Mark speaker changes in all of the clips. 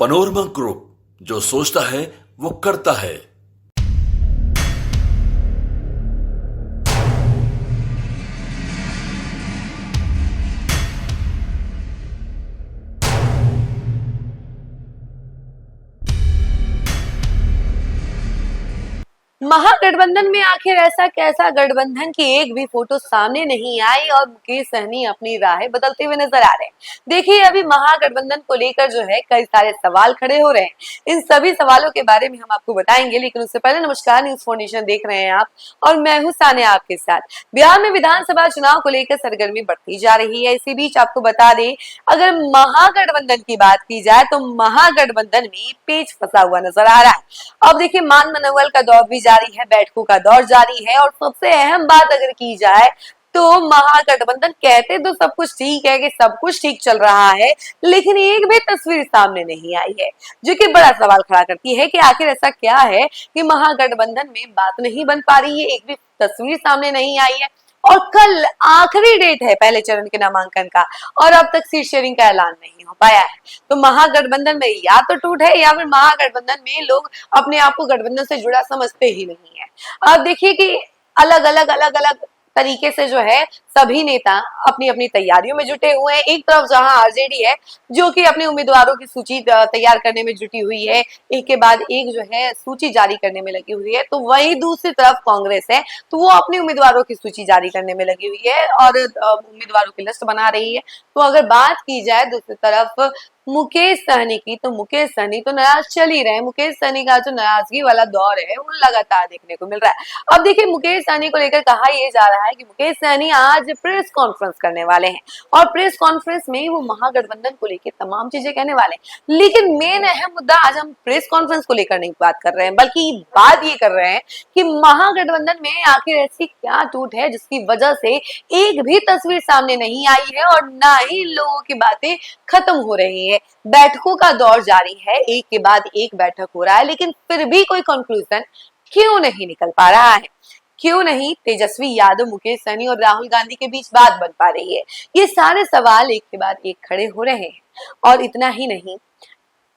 Speaker 1: Panorama group, जो सोचता है वो करता है।
Speaker 2: महागठबंधन में आखिर ऐसा कैसा गठबंधन की एक भी फोटो सामने नहीं आई और मुकेश सहनी अपनी राहें बदलते हुए नजर आ रहे हैं। देखिए, अभी महागठबंधन को लेकर जो है कई सारे सवाल खड़े हो रहे हैं। इन सभी सवालों के बारे में हम आपको बताएंगे, लेकिन उससे पहले नमस्कार, न्यूज फाउंडेशन देख रहे हैं आप और मैं हूं सानिया आपके साथ। बिहार में विधानसभा चुनाव को लेकर सरगर्मी बढ़ती जा रही है। इसी बीच आपको बता दें, अगर महागठबंधन की बात की जाए तो महागठबंधन में पेच फंसा हुआ नजर आ रहा है। अब देखिए, मान मनोबल का दौर भी जारी है, बैठकों का दौर जारी है और सबसे अहम बात अगर की जाए तो महागठबंधन कहते तो सब कुछ ठीक है कि सब कुछ ठीक चल रहा है, लेकिन एक भी तस्वीर सामने नहीं आई है, जो कि बड़ा सवाल खड़ा करती है कि आखिर ऐसा क्या है कि महागठबंधन में बात नहीं बन पा रही है, एक भी तस्वीर सामने नहीं आई है। और कल आखिरी डेट है पहले चरण के नामांकन का और अब तक सीट शेयरिंग का ऐलान नहीं हो पाया है। तो महागठबंधन में या तो टूट है या फिर महागठबंधन में लोग अपने आप को गठबंधन से जुड़ा समझते ही नहीं है। अब देखिए कि अलग अलग तरीके से जो है सभी नेता अपनी अपनी तैयारियों में जुटे हुए हैं। एक तरफ जहां आरजेडी है जो कि अपने उम्मीदवारों की सूची तैयार करने में जुटी हुई है, एक के बाद एक जो है सूची जारी करने में लगी हुई है, तो वही दूसरी तरफ कांग्रेस है, तो वो अपने उम्मीदवारों की सूची जारी करने में लगी हुई है और उम्मीदवारों की लिस्ट बना रही है। तो अगर बात की जाए दूसरी तरफ मुकेश सहनी की, तो मुकेश सहनी तो नाराज चल ही रहे। मुकेश सहनी का जो नाराजगी वाला दौर है वो लगातार देखने को मिल रहा है। अब देखिए, मुकेश सहनी को लेकर कहा यह जा रहा है कि मुकेश सहनी आज प्रेस कॉन्फ्रेंस करने वाले हैं और प्रेस कॉन्फ्रेंस में वो महागठबंधन को लेकर तमाम चीजें कहने वाले हैं। लेकिन मेन अहम मुद्दा आज हम प्रेस कॉन्फ्रेंस को लेकर नहीं बात कर रहे हैं, बल्कि बात ये कर रहे हैं कि महागठबंधन में आखिर ऐसी क्या टूट है जिसकी वजह से एक भी तस्वीर सामने नहीं आई है और ना ही लोगों की बातें खत्म हो रही है। बैठकों का दौर जारी है, एक के बाद एक बैठक हो रहा है, लेकिन फिर भी कोई कंक्लूजन क्यों नहीं निकल पा रहा है? क्यों नहीं तेजस्वी यादव, मुकेश सहनी और राहुल गांधी के बीच बात बन पा रही है? ये सारे सवाल एक के बाद एक खड़े हो रहे हैं। और इतना ही नहीं,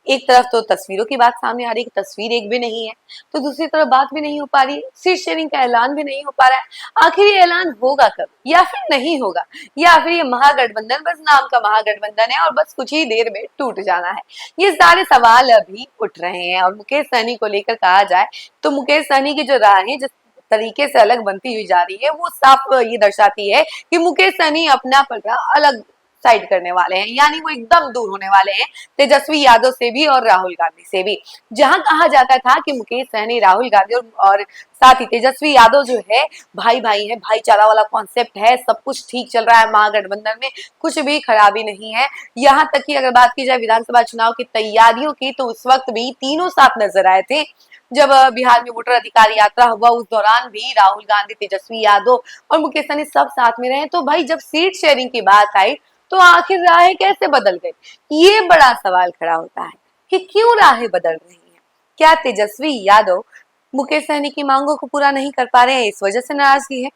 Speaker 2: एक तरफ तो तस्वीरों की बात सामने आ रही है कि तस्वीर एक भी नहीं है, तो दूसरी तरफ बात भी नहीं हो पा रही है, सीट शेयरिंग का ऐलान भी नहीं हो पा रहा है। आखिर ये ऐलान होगा कब या फिर नहीं होगा, या फिर ये महागठबंधन बस नाम का महागठबंधन है और बस कुछ ही देर में टूट जाना है? ये सारे सवाल अभी उठ रहे हैं। और मुकेश सहनी को लेकर कहा जाए तो मुकेश सहनी की जो राहें जिस तरीके से अलग बनती हुई जा रही है वो साफ ये दर्शाती है कि मुकेश सहनी अपना पलड़ा अलग साइड करने वाले हैं, यानी वो एकदम दूर होने वाले हैं तेजस्वी यादव से भी और राहुल गांधी से भी। जहां कहा जाता था कि मुकेश सहनी, राहुल गांधी और साथ ही तेजस्वी यादव जो है भाई भाई है, भाईचारा वाला कॉन्सेप्ट है, सब कुछ ठीक चल रहा है महागठबंधन में, कुछ भी खराबी नहीं है। यहाँ तक कि अगर बात की जाए विधानसभा चुनाव की तैयारियों की, तो उस वक्त भी तीनों साथ नजर आए थे। जब बिहार में वोटर अधिकार यात्रा हुआ उस दौरान भी राहुल गांधी, तेजस्वी यादव और मुकेश सहनी सब साथ में रहे। तो भाई जब सीट शेयरिंग की बात आई तो आखिर राहें कैसे बदल गई? ये बड़ा सवाल खड़ा होता है कि क्यों राहें बदल रही हैं। क्या तेजस्वी यादव मुकेश सहनी की मांगों को पूरा नहीं कर पा रहे हैं, इस वजह से नाराजगी है,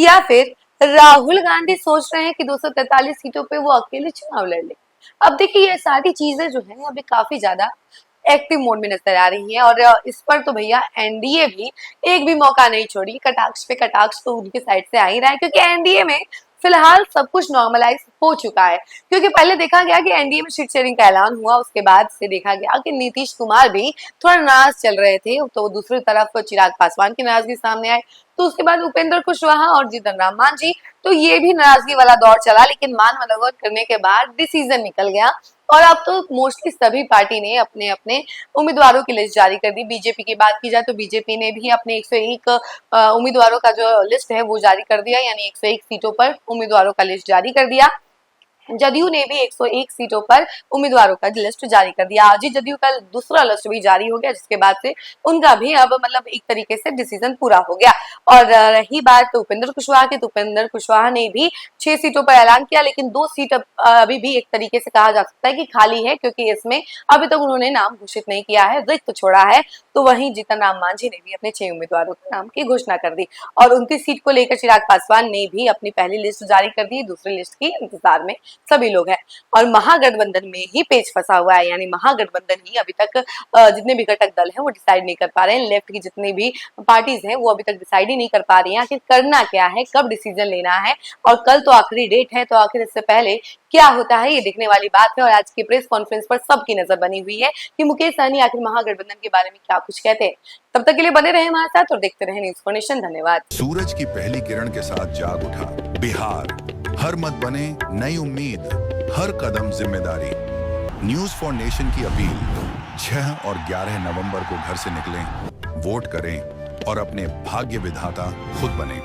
Speaker 2: या फिर राहुल गांधी सोच रहे हैं कि 243 सीटों पे वो अकेले चुनाव लड़ ले? अब देखिए, ये सारी चीजें जो है अभी काफी ज्यादा एक्टिव मोड में नजर आ रही है और इस पर तो भैया एनडीए भी एक भी मौका नहीं छोड़ी। कटाक्ष पे कटाक्ष तो उनकी साइड से आ ही रहा है, क्योंकि एनडीए में फिलहाल सब कुछ नॉर्मलाइज हो चुका है। क्योंकि पहले देखा गया कि एनडीए में सीट शेयरिंग का ऐलान हुआ, उसके बाद से देखा गया कि नीतीश कुमार भी थोड़ा नाराज चल रहे थे, तो दूसरी तरफ चिराग पासवान की नाराजगी सामने आई, तो उसके बाद उपेंद्र कुशवाहा और जीतन राम मांझी, तो ये भी नाराजगी वाला दौर चला। लेकिन मान मनोगत करने के बाद डिसीजन निकल गया और अब तो मोस्टली सभी पार्टी ने अपने अपने उम्मीदवारों की लिस्ट जारी कर दी। बीजेपी की बात की जाए तो बीजेपी ने भी अपने 101 उम्मीदवारों का जो लिस्ट है वो जारी कर दिया, यानी 101 सीटों पर उम्मीदवारों का लिस्ट जारी कर दिया। जदयू ने भी 101 सीटों पर उम्मीदवारों का लिस्ट जारी कर दिया। आज ही जदयू का दूसरा लिस्ट भी जारी हो गया, जिसके बाद से उनका भी अब मतलब एक तरीके से डिसीजन पूरा हो गया। और रही बात उपेंद्र कुशवाहा की, तो उपेंद्र कुशवाहा ने भी 6 सीटों पर ऐलान किया, लेकिन 2 सीट अभी भी एक तरीके से कहा जा सकता है कि खाली है, क्योंकि इसमें अभी तक उन्होंने नाम घोषित नहीं किया है, रिक्त छोड़ा है। तो वहीं जीतन राम मांझी ने भी अपने 6 उम्मीदवारों के नाम की घोषणा कर दी और 29 सीट को लेकर चिराग पासवान ने भी अपनी पहली लिस्ट जारी कर दी। दूसरी लिस्ट की इंतजार में सभी लोग हैं और महागठबंधन में ही पेच फंसा हुआ है, यानी महागठबंधन ही अभी तक जितने भी घटक दल हैं वो डिसाइड नहीं कर पा रहे हैं। लेफ्ट की जितनी भी पार्टीज हैं वो अभी तक डिसाइड ही नहीं कर पा रही हैं आखिर करना क्या है, कब डिसीजन लेना है और कल तो आखिरी डेट है, तो आखिर इससे पहले क्या होता है ये देखने वाली बात है। और आज की प्रेस कॉन्फ्रेंस पर सबकी नजर बनी हुई है कि मुकेश सहनी आखिर महागठबंधन के बारे में क्या कुछ कहते हैं। तब तक के लिए बने रहे हमारे साथ और देखते रहे न्यूज़ फॉर नेशन। धन्यवाद।
Speaker 3: सूरज की पहली किरण के साथ जाग उठा बिहार, हर मत बने नई उम्मीद, हर कदम जिम्मेदारी। न्यूज़ फॉर नेशन की अपील, 6 और 11 नवंबर को घर से निकलें, वोट करें और अपने भाग्य विधाता खुद बने।